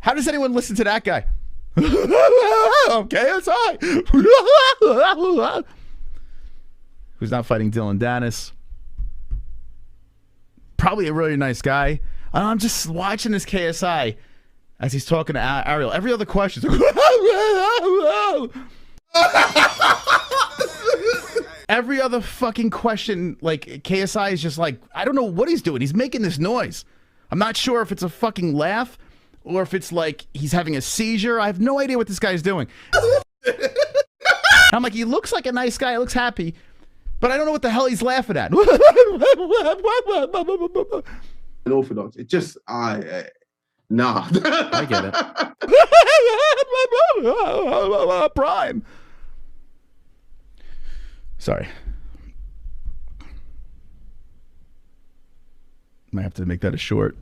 How does anyone listen to that guy? KSI. Who's not fighting Dillon Danis. Probably a really nice guy. I'm just watching this KSI as he's talking to Ariel. Every other question is every other fucking question, like, KSI is just like, I don't know what he's doing. He's making this noise. I'm not sure if it's a fucking laugh or if it's like he's having a seizure. I have no idea what this guy's doing. I'm like, he looks like a nice guy. He looks happy. But I don't know what the hell he's laughing at. Orthodox. It just, nah. I get it. Prime. Sorry. Might have to make that a short.